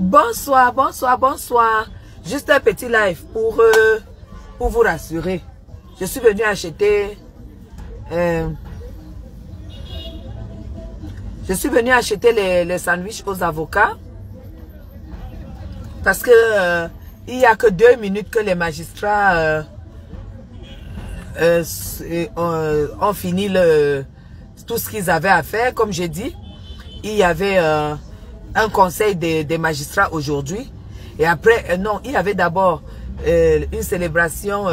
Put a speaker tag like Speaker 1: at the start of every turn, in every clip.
Speaker 1: Bonsoir, bonsoir, bonsoir. Juste un petit live pour vous rassurer. Je suis venue acheter... les sandwichs aux avocats. Parce que il n'y a que 2 minutes que les magistrats ont fini tout ce qu'ils avaient à faire. Comme j'ai dit, il y avait... un conseil des magistrats aujourd'hui. Et après, non, il y avait d'abord une célébration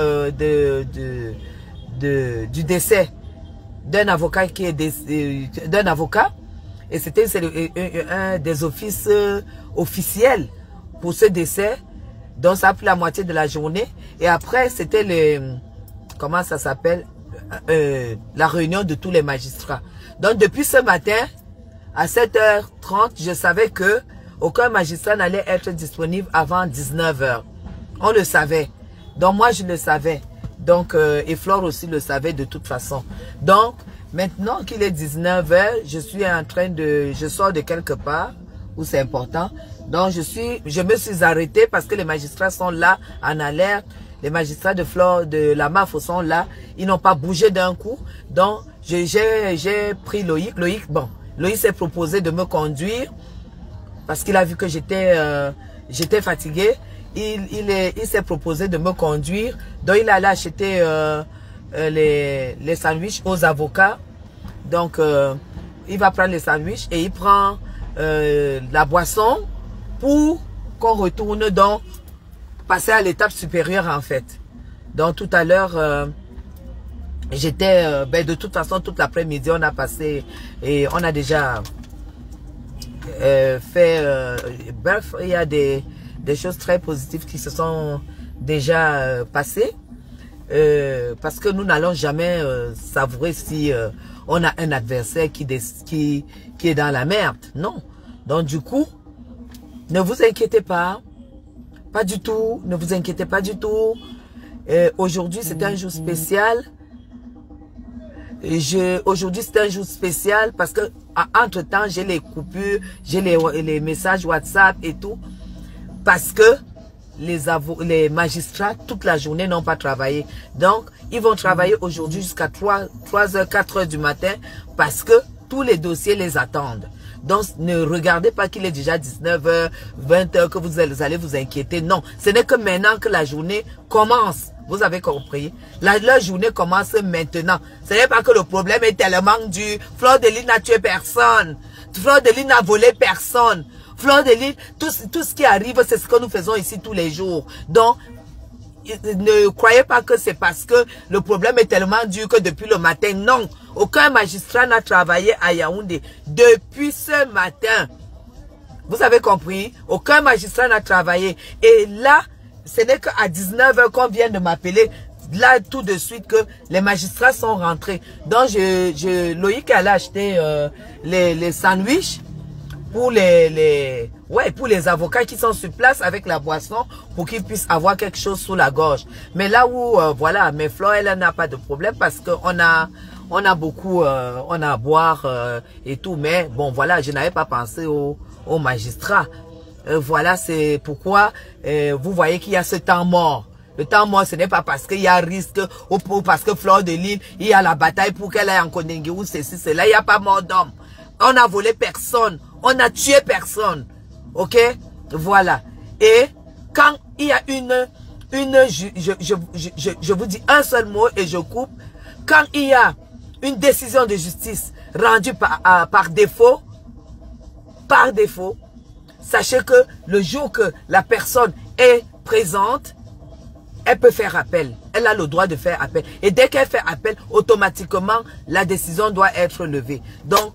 Speaker 1: du décès d'un avocat qui est d'un avocat. Et c'était un des offices officiels pour ce décès. Donc ça a pris la moitié de la journée. Et après, c'était comment ça s'appelle? La réunion de tous les magistrats. Donc depuis ce matin, à 7h30, je savais que aucun magistrat n'allait être disponible avant 19h. On le savait. Donc moi, je le savais. Donc, et Flore aussi le savait de toute façon. Donc, maintenant qu'il est 19h, je sors de quelque part où c'est important. Donc, je me suis arrêtée parce que les magistrats sont là en alerte. Les magistrats de Flore, de la MAF sont là. Ils n'ont pas bougé d'un coup. Donc, j'ai pris Loïc. Loïc s'est proposé de me conduire parce qu'il a vu que j'étais fatiguée. Il s'est proposé de me conduire. Donc, il allait acheter les sandwichs aux avocats. Donc, il va prendre les sandwichs et il prend la boisson pour qu'on retourne donc passer à l'étape supérieure en fait. Donc, tout à l'heure... de toute façon, toute l'après-midi, on a passé et on a déjà bref, il y a des choses très positives qui se sont déjà passées. Parce que nous n'allons jamais savourer si on a un adversaire qui est dans la merde. Non. Donc, du coup, ne vous inquiétez pas. Pas du tout. Ne vous inquiétez pas du tout. Aujourd'hui, c'est un jour spécial. Aujourd'hui, c'est un jour spécial parce que entre temps, j'ai les coupures, j'ai les messages WhatsApp et tout. Parce que les magistrats, toute la journée, n'ont pas travaillé. Donc, ils vont travailler aujourd'hui jusqu'à 3h, 4h du matin parce que tous les dossiers les attendent. Donc, ne regardez pas qu'il est déjà 19h, 20h, que vous allez vous inquiéter. Non, ce n'est que maintenant que la journée commence. Vous avez compris? Leur journée commence maintenant. Ce n'est pas que le problème est tellement dur. Flore de Lys n'a tué personne. Flore de Lys n'a volé personne. Flore de Lys, tout ce qui arrive, c'est ce que nous faisons ici tous les jours. Donc, ne croyez pas que c'est parce que le problème est tellement dur que depuis le matin. Non, aucun magistrat n'a travaillé à Yaoundé depuis ce matin. Vous avez compris? Aucun magistrat n'a travaillé. Et là, ce n'est qu'à 19h qu'on vient de m'appeler, là tout de suite que les magistrats sont rentrés. Donc Loïc allait acheter les sandwichs pour les avocats qui sont sur place avec la boisson pour qu'ils puissent avoir quelque chose sous la gorge. Mais là où, voilà, mais Flo, elle n'a pas de problème parce qu'on a beaucoup, on a à boire et tout. Mais bon, voilà, je n'avais pas pensé aux magistrats. Voilà, c'est pourquoi vous voyez qu'il y a ce temps mort. Le temps mort, ce n'est pas parce qu'il y a risque ou parce que Fleur de Lys, il y a la bataille pour qu'elle aille en Kondengue ou ceci, cela. Il n'y a pas mort d'homme. On n'a volé personne. On n'a tué personne. Ok? Voilà. Et quand il y a je vous dis un seul mot et je coupe. Quand il y a une décision de justice rendue par défaut, sachez que le jour que la personne est présente, elle peut faire appel. Elle a le droit de faire appel. Et dès qu'elle fait appel, automatiquement, la décision doit être levée. Donc,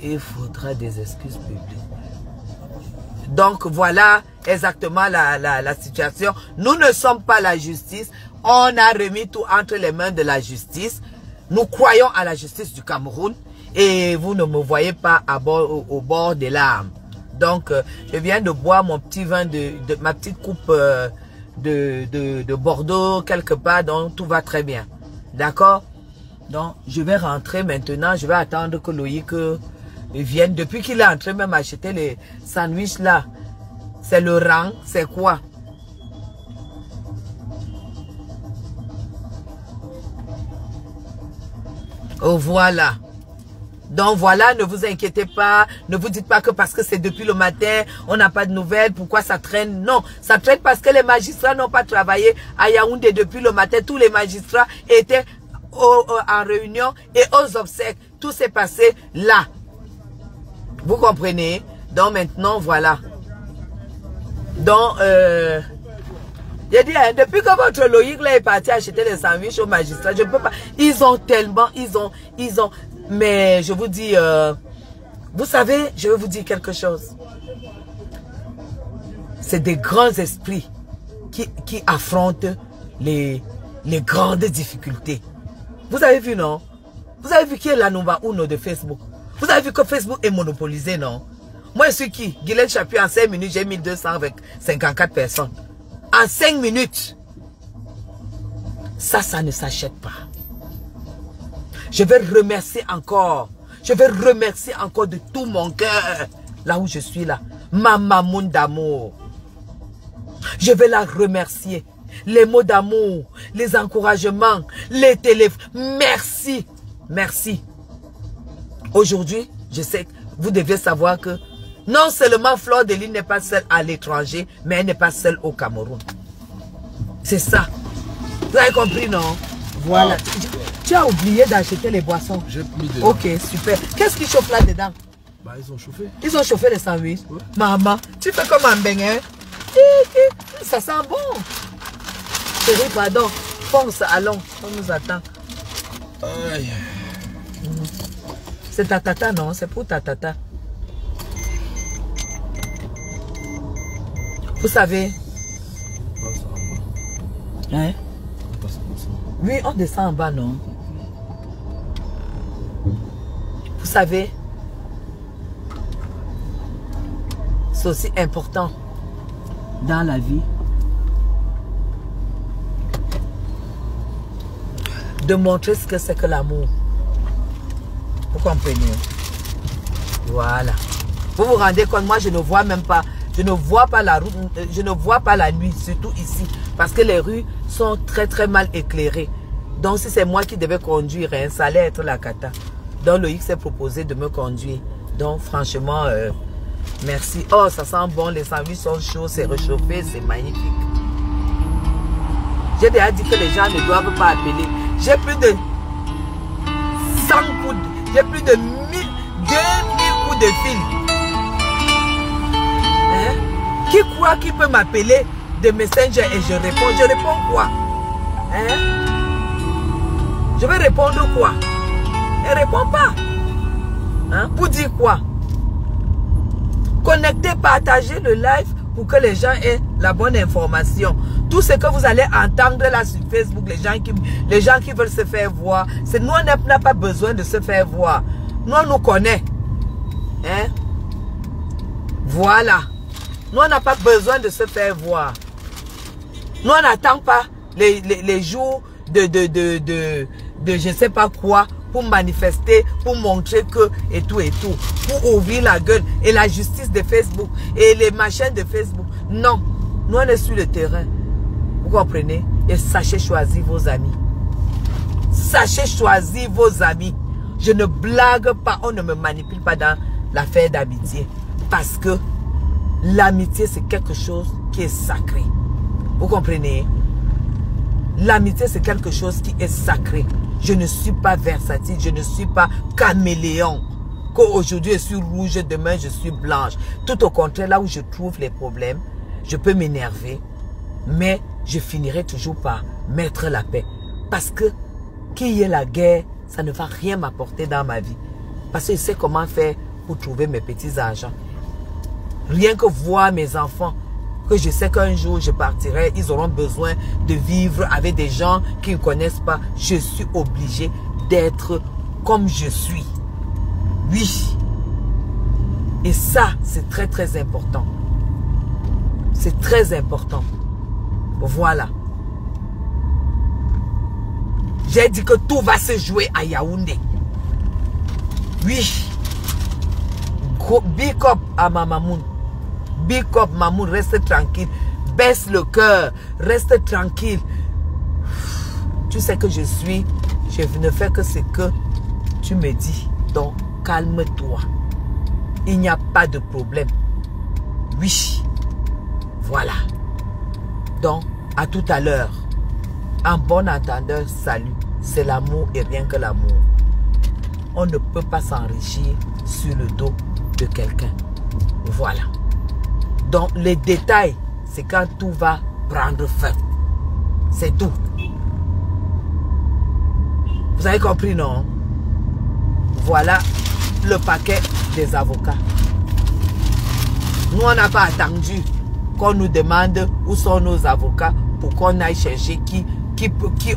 Speaker 1: il faudra des excuses publiques. Donc, voilà exactement la situation. Nous ne sommes pas la justice. On a remis tout entre les mains de la justice. Nous croyons à la justice du Cameroun. Et vous ne me voyez pas au bord des larmes. Donc, je viens de boire mon petit vin ma petite coupe de Bordeaux quelque part, donc tout va très bien. D'accord? Donc, je vais rentrer maintenant. Je vais attendre que Loïc vienne. Depuis qu'il est entré même acheter les sandwichs là, c'est le rang, c'est quoi? Oh, voilà. Donc voilà, ne vous inquiétez pas, ne vous dites pas que parce que c'est depuis le matin, on n'a pas de nouvelles, pourquoi ça traîne? Non, ça traîne parce que les magistrats n'ont pas travaillé à Yaoundé depuis le matin. Tous les magistrats étaient en réunion et aux obsèques. Tout s'est passé là. Vous comprenez? Donc maintenant, voilà. Donc, j'ai dit, depuis que votre Loïc là est parti acheter les sandwichs aux magistrats, je ne peux pas. Ils ont tellement, ils ont. Mais je vous dis, vous savez, je vais vous dire quelque chose. C'est des grands esprits qui affrontent les grandes difficultés. Vous avez vu, non? Vous avez vu qui est la number uno de Facebook? Vous avez vu que Facebook est monopolisé, non? Moi, je suis qui? Guylaine Chapuis, en 5 minutes, j'ai 1254 personnes. En 5 minutes. Ça ne s'achète pas. Je vais remercier encore. Je vais remercier encore de tout mon cœur. Là où je suis là. Ma maman d'amour. Je vais la remercier. Les mots d'amour, les encouragements, les téléphones. Merci. Merci. Aujourd'hui, je sais que vous devez savoir que non seulement Fleur de Lys n'est pas seule à l'étranger, mais elle n'est pas seule au Cameroun. C'est ça. Vous avez compris, non? Voilà. Tu as oublié d'acheter les boissons. J'ai mis dedans. Ok, super. Qu'est-ce qui chauffe là-dedans?
Speaker 2: Bah, ils ont chauffé.
Speaker 1: Ils ont chauffé les sandwichs. Ouais. Maman, tu fais comme un beignet. Ça sent bon. Chérie, pardon. Fonce, allons. On nous attend.
Speaker 2: Aïe.
Speaker 1: C'est ta tata, non? C'est pour ta tata. Vous savez. Hein? Oui, on descend en bas, non? Vous savez, c'est aussi important dans la vie de montrer ce que c'est que l'amour. Vous comprenez? Voilà. Vous vous rendez compte, moi je ne vois même pas, je ne vois pas la route, je ne vois pas la nuit, surtout ici, parce que les rues sont très très mal éclairées. Donc si c'est moi qui devais conduire, hein, ça allait être la cata. Donc Loïc s'est proposé de me conduire. Donc franchement, merci. Oh, ça sent bon, les sandwichs sont chauds, c'est réchauffé, c'est magnifique. J'ai déjà dit que les gens ne doivent pas appeler. J'ai plus de 100 coups, j'ai plus de 2000 coups de fil. Hein? Qui croit qu'il peut m'appeler de Messenger et je réponds? Je réponds quoi? Hein? Je vais répondre quoi? Elle ne répond pas. Hein? Pour dire quoi? Connectez, partagez le live pour que les gens aient la bonne information. Tout ce que vous allez entendre là sur Facebook, les gens qui veulent se faire voir, nous on n'a pas besoin de se faire voir. Nous on nous connaît. Hein? Voilà. Nous, on n'a pas besoin de se faire voir. Nous, on n'attend pas les jours de je ne sais pas quoi pour manifester, pour montrer que et tout, pour ouvrir la gueule et la justice de Facebook et les machins de Facebook. Non, nous on est sur le terrain. Vous comprenez? Et sachez choisir vos amis. Sachez choisir vos amis. Je ne blague pas, on ne me manipule pas dans l'affaire d'amitié. Parce que l'amitié c'est quelque chose qui est sacré. Vous comprenez? L'amitié c'est quelque chose qui est sacré. Je ne suis pas versatile, je ne suis pas caméléon. Qu'aujourd'hui je suis rouge, demain je suis blanche. Tout au contraire, là où je trouve les problèmes, je peux m'énerver, mais je finirai toujours par mettre la paix. Parce que qu'il y ait la guerre, ça ne va rien m'apporter dans ma vie. Parce que je sais comment faire pour trouver mes petits argents. Rien que voir mes enfants, que je sais qu'un jour je partirai, ils auront besoin de vivre avec des gens qui ne connaissent pas. Je suis obligé d'être comme je suis. Oui. Et ça, c'est très très important. C'est très important. Voilà. J'ai dit que tout va se jouer à Yaoundé. Oui. Big up à ma mamoun. Big up, Mamoun, reste tranquille. Baisse le cœur. Reste tranquille. Tu sais que je ne fais que ce que tu me dis. Donc, calme-toi. Il n'y a pas de problème. Oui. Voilà. Donc, à tout à l'heure. En bon entendeur, salut. C'est l'amour et rien que l'amour. On ne peut pas s'enrichir sur le dos de quelqu'un. Voilà. Donc, les détails, c'est quand tout va prendre fin. C'est tout. Vous avez compris, non? Voilà le paquet des avocats. Nous, on n'a pas attendu qu'on nous demande où sont nos avocats pour qu'on aille chercher qui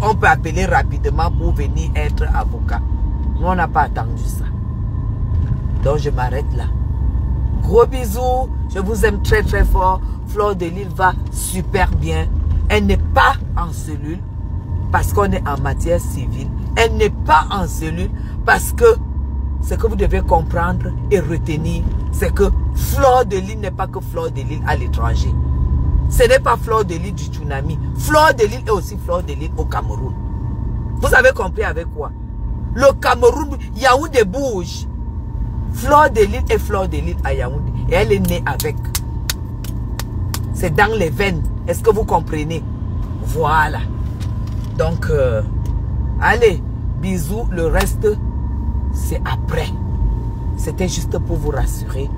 Speaker 1: on peut appeler rapidement pour venir être avocat. Nous, on n'a pas attendu ça. Donc, je m'arrête là. Gros bisous, je vous aime très très fort. Fleur de Lys va super bien. Elle n'est pas en cellule parce qu'on est en matière civile. Elle n'est pas en cellule parce que ce que vous devez comprendre et retenir, c'est que Fleur de Lys n'est pas que Fleur de Lys à l'étranger. Ce n'est pas Fleur de Lys du tsunami. Fleur de Lys est aussi Fleur de Lys au Cameroun. Vous avez compris avec quoi? Le Cameroun, Yaoundé bouge. Fleur de Lys est Fleur de Lys à Yaoundé. Et elle est née avec. C'est dans les veines. Est-ce que vous comprenez? Voilà. Donc, allez, bisous. Le reste, c'est après. C'était juste pour vous rassurer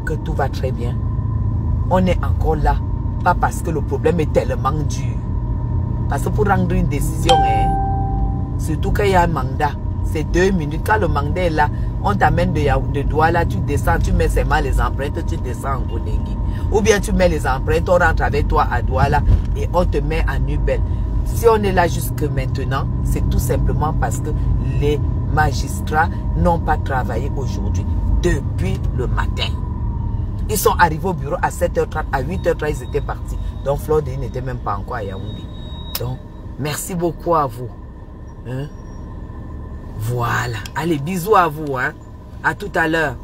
Speaker 1: que tout va très bien. On est encore là. Pas parce que le problème est tellement dur. Parce que pour rendre une décision, surtout qu'il y a un mandat, c'est 2 minutes. Quand le mandat est là, on t'amène de Douala, tu descends, tu mets seulement les empreintes, tu descends en Kondengi. Ou bien tu mets les empreintes, on rentre avec toi à Douala et on te met en Ubel. Si on est là jusque maintenant, c'est tout simplement parce que les magistrats n'ont pas travaillé aujourd'hui, depuis le matin. Ils sont arrivés au bureau à 7h30, à 8h30, ils étaient partis. Donc Fleur de Lys n'était même pas encore à Yaoundé. Donc, merci beaucoup à vous. Hein? Voilà. Allez, bisous à vous. Hein? À tout à l'heure.